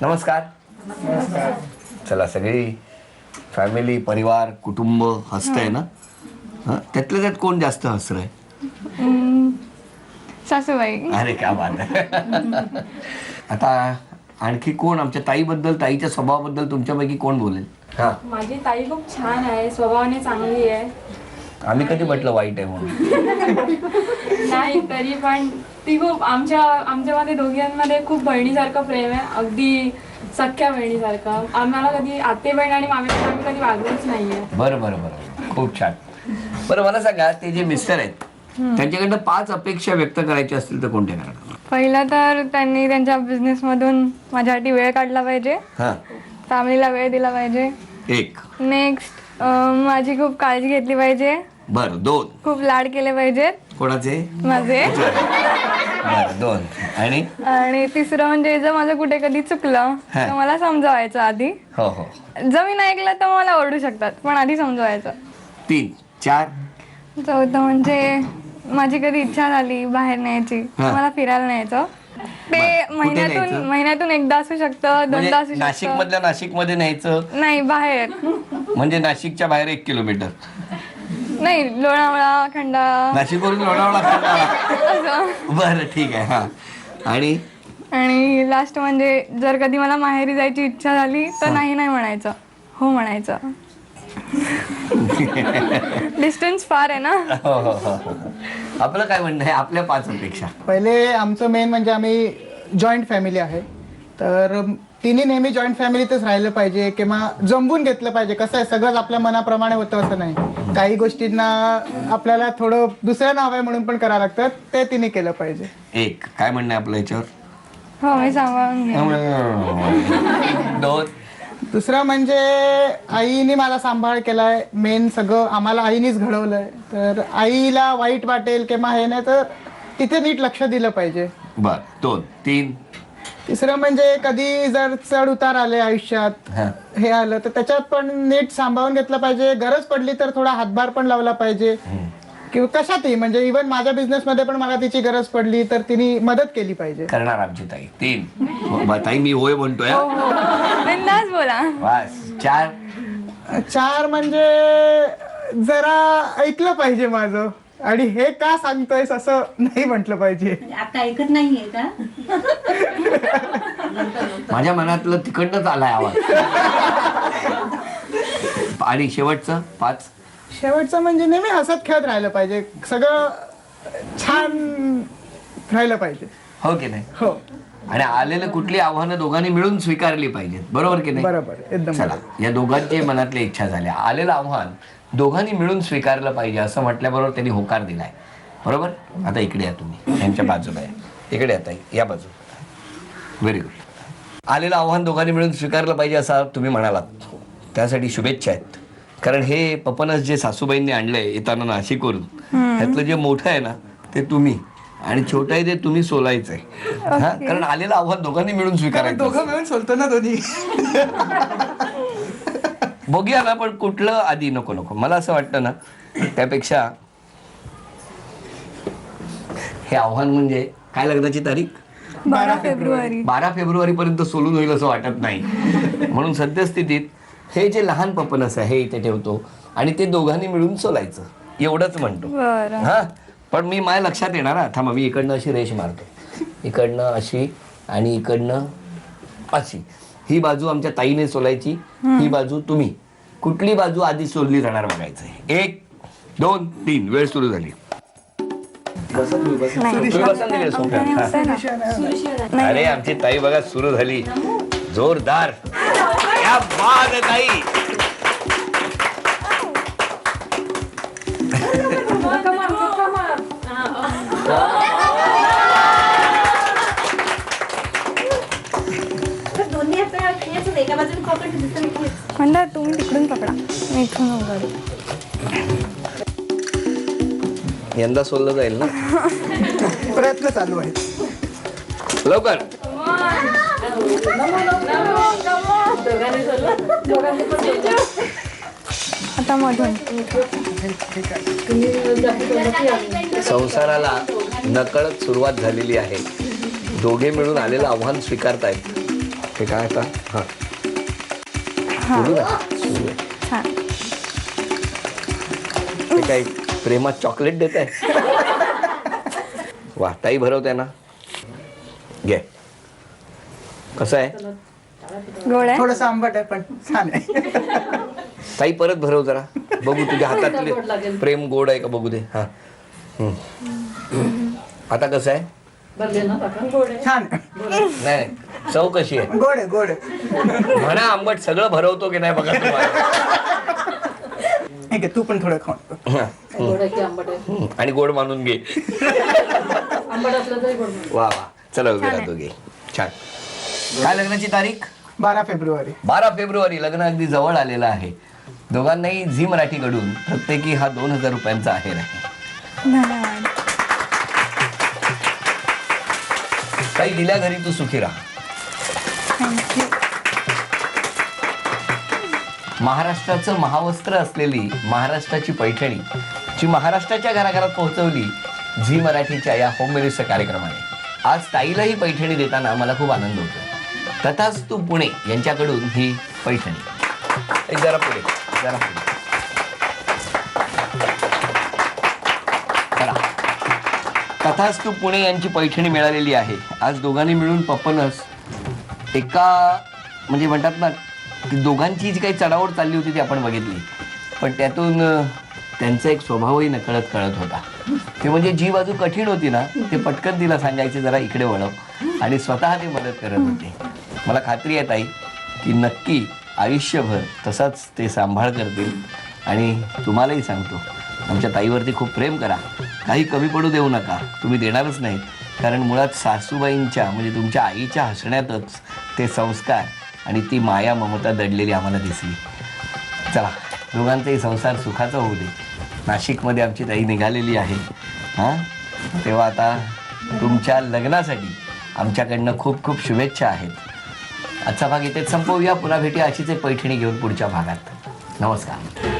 नमस्कार. चला सगळी फॅमिली, परिवार, कुटुंब हसतंय ना? हां, त्यातल्या त्यात कोण जास्त हसरंय? सासूबाई. अरे क्या बात आहे. आता आणखी कोण आमच्या ताईबद्दल, ताईच्या स्वभावाबद्दल तुमच्यापैकी कोण बोलेल? हा, माझी ताई खूप छान आहे, स्वभावाने चांगली आहे. आम्ही कधी म्हटलं वाईट आहे म्हणून? नाही तरी पण ती खूप आमच्यामध्ये दोघांमध्ये खूप बहिणीसारखं प्रेम आहे, अगदी सख्या बहिणीसारखं. आम्हाला कधी आते बहीण आणि मामेबहीण आम्ही कधी वागलोच नाहीये. बरं बरं बरं, खूप छान. बरं मला सांगा, ते जे मिस्टर आहेत त्यांच्याकडनं 5 अपेक्षा व्यक्त करायच्या असतील तर कोणत्या करणार? पहिलं तर त्यांनी त्यांच्या बिझनेसमधून माझ्यासाठी वेळ काढला पाहिजे, हां, फॅमिलीला वेळ दिला पाहिजे. 1. नेक्स्ट माझी खूप काळजी घेतली पाहिजे, बरं 2. खूप लाड केले पाहिजेत कोणाचे? माझे. बरं 2. आणि तिसरं म्हणजे जर माझं कुठे कधी चुकलं तर मला समजवायचं आधी. हो हो. जर मी नाही ऐकलं तर मला ओरडू शकतात, पण आधी समजवायचं. 3. 4. चौथं म्हणजे माझी कधी इच्छा झाली बाहेर न्यायची तर मला फिरायला न्यायचं. ते न्यायचं? महिन्यातून एकदा असू शकतं, दोनदा असू नाशिक शकतं. मधल्या नाशिक मध्ये न्यायचं नाही बाहेर, म्हणजे नाशिकच्या बाहेर 1 किलोमीटर. नाही लोणावळा, खंडाळा नाशिकवरून लोणावळा खंडाळा. असं. बरं ठीक आहे. हा, आणि लास्ट म्हणजे जर कधी मला माहेरी जायची इच्छा झाली तर नाही नाही म्हणायचं, हो म्हणायचं. डिस्टन्स फार आहे ना. हो हो हो. आपलं काय म्हणणं आहे आपल्या 5 अपेक्षा? पहिले आमचं मेन म्हणजे आम्ही जॉईंट फॅमिली आहे, तर तिन्ही नेहमी जॉईंट फॅमिलीतच राहिलं पाहिजे किंवा जमवून घेतलं पाहिजे. कसं आहे, सगळंच आपल्या मनाप्रमाणे होतं असं नाही. काही गोष्टींना आपल्याला थोडं दुसरं नाव आहे म्हणून पण करावं लागतं, ते तिने केलं पाहिजे. 1. काय म्हणणं आहे आपलं याच्यावर? हो मी सांभाळून घे. 2. दुसरं म्हणजे आईने मला सांभाळ केलाय, मेन सगळं आम्हाला आईनेच घडवलंय, तर आईला वाईट वाटेल किंवा हे नाही तर तिथे नीट लक्ष दिलं पाहिजे. बर 2. 3. तिसरं म्हणजे कधी जर चढ उतार आले आयुष्यात, हा. हे आलं तर त्याच्यात पण नीट सांभाळून घेतलं पाहिजे. गरज पडली तर थोडा हातभार पण लावला पाहिजे किंवा कशातही, म्हणजे इव्हन माझ्या बिझनेस मध्ये पण मला तिची गरज पडली तर तिने मदत केली पाहिजे. करणार आमची ताई. 3. ताई मी होय म्हणतोय. बिनधास्त बोला. बस. 4. 4 म्हणजे जरा ऐकलं पाहिजे माझं, आणि हे का सांगतोयस असं नाही म्हटलं पाहिजे. आता ऐकत नाहीये का? माझ्या मनातलं तिकडनंच आलाय आवाज. आणि शेवटचं 5. शेवटचं म्हणजे नेहमी हसत खेळत राहिलं पाहिजे, सगळं छान राहिलं पाहिजे. हो की नाही? हो आणि आलेलं कुठली आव्हानं दोघांनी मिळून स्वीकारली पाहिजेत. बरोबर की नाही? बरोबर, एकदम चला, या दोघांची मनातली इच्छा झाल्या, आलेलं आव्हान दोघांनी मिळून स्वीकारलं पाहिजे असं म्हटल्याबरोबर त्यांनी होकार दिलाय. बरोबर. आता इकडे या तुम्ही, यांच्या बाजूला या. इकडे या ताई, या बाजूला. Very good. आलेलं आव्हान दोघांनी मिळून स्वीकारलं पाहिजे असं तुम्ही म्हणालात, त्यासाठी शुभेच्छा आहेत. कारण हे पपनस जे सासूबाईंनी आणलंय येताना नाशिकवरून, त्यातलं जे मोठं आहे ना ते तुम्ही, आणि छोटं आहे ते तुम्ही सोलायचंय. हा, कारण आलेलं आव्हान दोघांनी मिळून स्वीकारायचं. दोघं मिळून सोलतो ना दोन्ही. बघूया ना, पण कुठलं आधी? नको नको, मला असं वाटतं ना, त्यापेक्षा हे आव्हान म्हणजे काय, लग्नाची तारीख 12 फेब्रुवारी. 12 फेब्रुवारीपर्यंत सोलून होईल असं वाटत नाही. म्हणून सद्यस्थितीत हे जे लहान पपनस आहे हे इथे ठेवतो आणि ते दोघांनी मिळून सोलायचं, एवढंच म्हणतो. बरं. हा, पण मी माझ्या लक्षात येणार. हा थांबा, मी इकडनं अशी रेष मारतो, इकडनं अशी आणि इकडनं अशी. ही बाजू आमच्या ताईने सोलायची, ही बाजू तुम्ही. कुठली बाजू आधी सोलली जाणार बघायचंय. 1, 2, 3. वेळ सुरू झाली. तुम्ही बसा तिकडे सोफ्यावर. अरे आमची ताई बघा सुरू झाली, जोरदार. क्या बात है ताई. दोन्ही हाताने खेळायचं, एका बाजूने पकडलं दुसरीने खेळायचं. म्हणलं तुम्ही तिकडून पकडा, मी इथून उघडू. यंदा सोललं जाईल ना? प्रयत्न चालू आहे. लवकर. आता मधून. संसाराला नकळत सुरुवात झालेली आहे. दोघे मिळून आलेलं आव्हान स्वीकारतायत. हे काय आता हां हां बोलू ना सुरू आहे. छान. हे काय प्रेमात चॉकलेट देत आहे वा ताई भरवते ना घे कसं आहे गोड आहे. थोडंसं आंबट आहे पण छान आहे. ताई परत भरव जरा बघू तुझ्या हातातले प्रेम गोड आहे का बघू दे हा आता कसं आहे छान नाही चव कशी आहे गोड आहे गोड आहे. म्हणा आंबट सगळं भरवतो की नाही बघा तुम्हाला ठीक आहे तू पण थोडं खाऊन हा. आणि गोड मानून घे वा वा चला उभे राहतो घे छान काय लग्नाची तारीख 12 फेब्रुवारी 12 फेब्रुवारी लग्न अगदी जवळ आलेलं आहे दोघांनाही झी मराठीकडून प्रत्येकी हा 2,000 रुपयांचा आहेर आहे धन्यवाद. ताई दिल्या घरी तू सुखी राहा थँक्यू. महाराष्ट्राचं महावस्त्र असलेली महाराष्ट्राची पैठणी जी महाराष्ट्राच्या घराघरात पोहोचवली झी मराठीच्या या होम मिनिस्टर कार्यक्रमाने आज ताईलाही पैठणी देताना मला खूप आनंद होतोय तथास्तु पुणे यांच्याकडून ही पैठणी एक जरा पुढे चला तथास्तु पुणे यांची पैठणी मिळालेली आहे आज दोघांनी मिळून पप्पनस एका म्हणजे म्हणतात ना की दोघांची जी काही चढाओढ चालली होती ती आपण बघितली पण त्यातून त्यांचा एक स्वभावही नकळत कळत होता ते म्हणजे जी बाजू कठीण होती ना ते पटकन तिला सांगायचे जरा इकडे वळव आणि स्वतः ते मदत करत होते मला खात्री आहे ताई की नक्की आयुष्यभर तसाच ते सांभाळ करतील आणि तुम्हालाही सांगतो आमच्या ताईवरती खूप प्रेम करा काही कमी पडू देऊ नका तुम्ही देणारच नाही कारण मुळात सासूबाईंच्या म्हणजे तुमच्या आईच्या हसण्यातच ते संस्कार आणि ती माया ममता दडलेली आम्हाला दिसली चला दोघांचाही संसार सुखाचा होऊ दे नाशिकमध्ये आमची ताई निघालेली आहे हां तेव्हा आता तुमच्या लग्नासाठी आमच्याकडनं खूप खूप शुभेच्छा आहेत आजचा भाग इथेच संपवूया पुन्हा भेटूया अशीच एक पैठणी घेऊन पुढच्या भागात नमस्कार